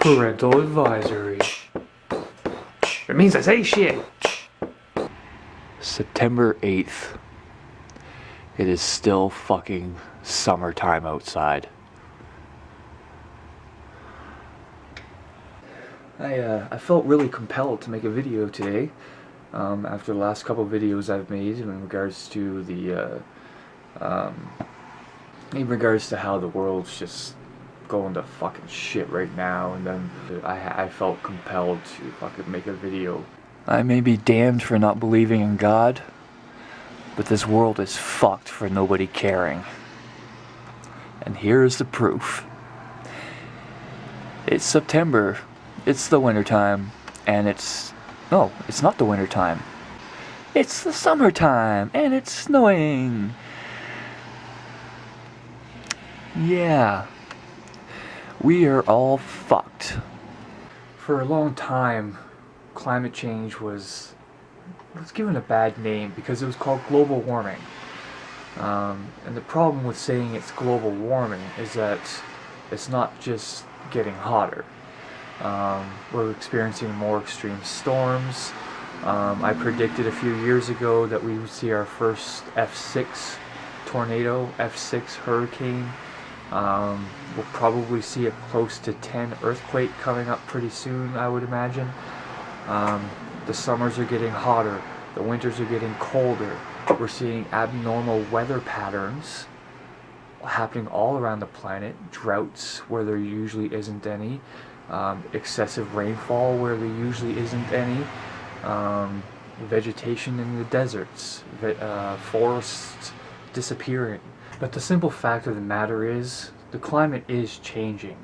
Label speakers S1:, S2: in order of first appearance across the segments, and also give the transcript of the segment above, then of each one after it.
S1: Parental advisory. It means I say shit. September 8th. It is still fucking summertime outside. I felt really compelled to make a video today after the last couple of videos I've made in regards to how the world's just going to fucking shit right now, and then I felt compelled to fucking make a video. I may be damned for not believing in God, but this world is fucked for nobody caring. And here's the proof. It's September, it's the wintertime, and no, it's not the wintertime. It's the summertime, and it's snowing. Yeah. We are all fucked. For a long time, climate change was given a bad name because it was called global warming. And the problem with saying it's global warming is that it's not just getting hotter. We're experiencing more extreme storms. I predicted a few years ago that we would see our first F6 tornado, F6 hurricane. We'll probably see a close to 10 earthquake coming up pretty soon, I would imagine. The summers are getting hotter, the winters are getting colder. We're seeing abnormal weather patterns happening all around the planet. Droughts where there usually isn't any, excessive rainfall where there usually isn't any, vegetation in the deserts, forests disappearing. But the simple fact of the matter is, the climate is changing.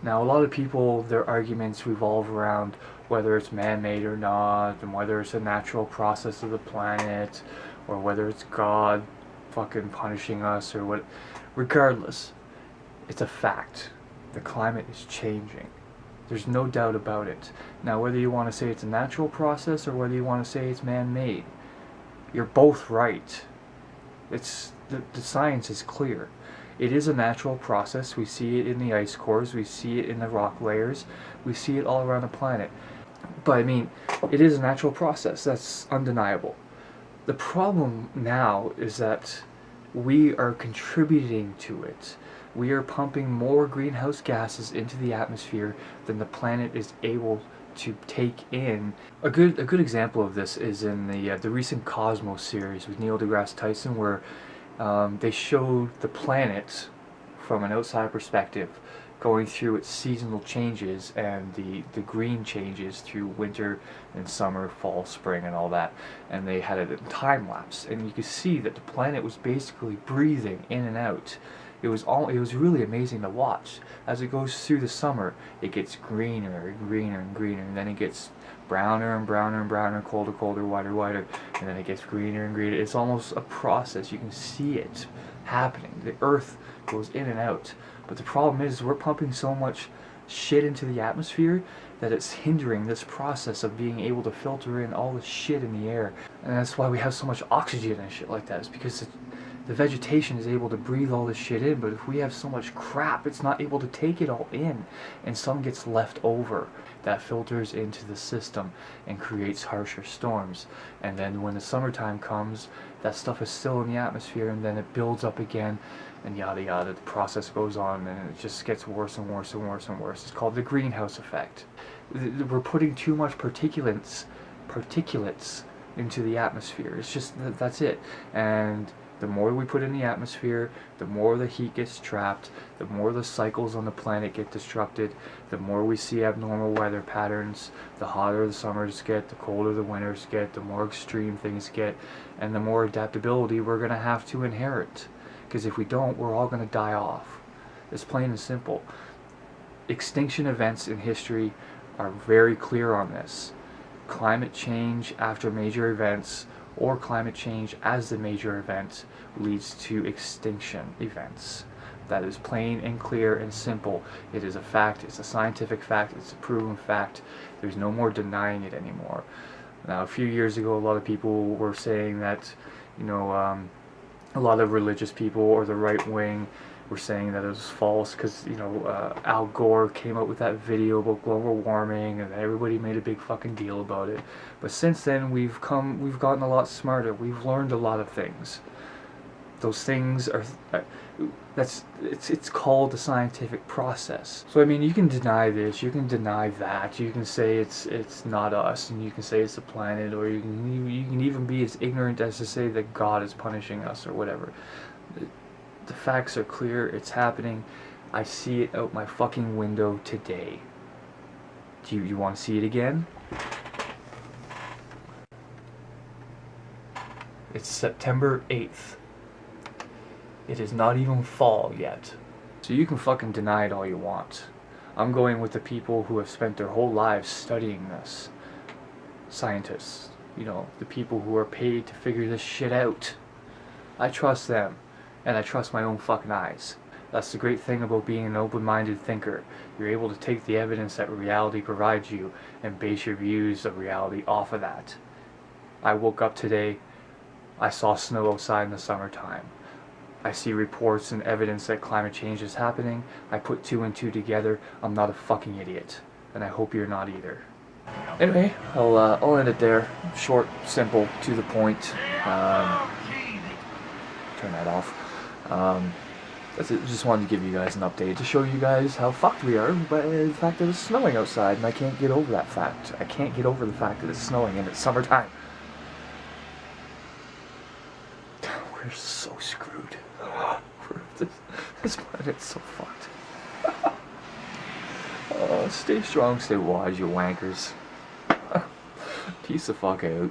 S1: Now, a lot of people, their arguments revolve around whether it's man-made or not, and whether it's a natural process of the planet, or whether it's God fucking punishing us, or what. Regardless, it's a fact. The climate is changing. There's no doubt about it. Now, whether you want to say it's a natural process, or whether you want to say it's man-made, you're both right. The science is clear. It is a natural process. We see it in the ice cores, we see it in the rock layers, we see it all around the planet. But I mean, it is a natural process, that's undeniable. The problem now is that we are contributing to it. We are pumping more greenhouse gases into the atmosphere than the planet is able to take in. A good example of this is in the recent Cosmos series with Neil deGrasse Tyson, where they showed the planet from an outside perspective going through its seasonal changes and the green changes through winter and summer, fall, spring, and all that. And they had it in time lapse, and you could see that the planet was basically breathing in and out. It was really amazing to watch. As it goes through the summer, it gets greener and greener and greener, and then it gets browner and browner and browner, colder, colder, whiter, whiter, and then it gets greener and greener. It's almost a process. You can see it happening. The earth goes in and out. But the problem is we're pumping so much shit into the atmosphere that it's hindering this process of being able to filter in all the shit in the air. And that's why we have so much oxygen and shit like that. It's because the vegetation is able to breathe all this shit in, but if we have so much crap, it's not able to take it all in, and some gets left over. That filters into the system and creates harsher storms. And then when the summertime comes, that stuff is still in the atmosphere, and then it builds up again, and yada yada. The process goes on, and it just gets worse and worse and worse and worse. It's called the greenhouse effect. We're putting too much particulates into the atmosphere. It's just, that's it. And the more we put in the atmosphere, the more the heat gets trapped, the more the cycles on the planet get disrupted, the more we see abnormal weather patterns, the hotter the summers get, the colder the winters get, the more extreme things get, and the more adaptability we're going to have to inherit. Because if we don't, we're all going to die off. It's plain and simple. Extinction events in history are very clear on this. Climate change after major events, or climate change as the major event, leads to extinction events. That is plain and clear and simple. It is a fact, it's a scientific fact, it's a proven fact. There's no more denying it anymore. Now, a few years ago, a lot of people were saying that, a lot of religious people or the right wing were saying that it was false because, you know, Al Gore came out with that video about global warming and everybody made a big fucking deal about it. But since then we've gotten a lot smarter. We've learned a lot of things. Those things are it's called the scientific process. So I mean, you can deny this, you can deny that, you can say it's not us, and you can say it's the planet, or you can even be as ignorant as to say that God is punishing us or whatever. The facts are clear. It's happening. I see it out my fucking window today. Do you want to see it again? It's September 8th. It is not even fall yet. So you can fucking deny it all you want. I'm going with the people who have spent their whole lives studying this. Scientists. You know, the people who are paid to figure this shit out. I trust them. And I trust my own fucking eyes. That's the great thing about being an open-minded thinker. You're able to take the evidence that reality provides you and base your views of reality off of that. I woke up today. I saw snow outside in the summertime. I see reports and evidence that climate change is happening. I put 2 and 2 together. I'm not a fucking idiot. And I hope you're not either. Anyway, I'll end it there. Short, simple, to the point. Turn that off. That's it. Just wanted to give you guys an update to show you guys how fucked we are by the fact that it's snowing outside, and I can't get over that fact. I can't get over the fact that it's snowing and it's summertime. We're so screwed. This planet's so fucked. Stay strong, stay wise, you wankers. Peace the fuck out.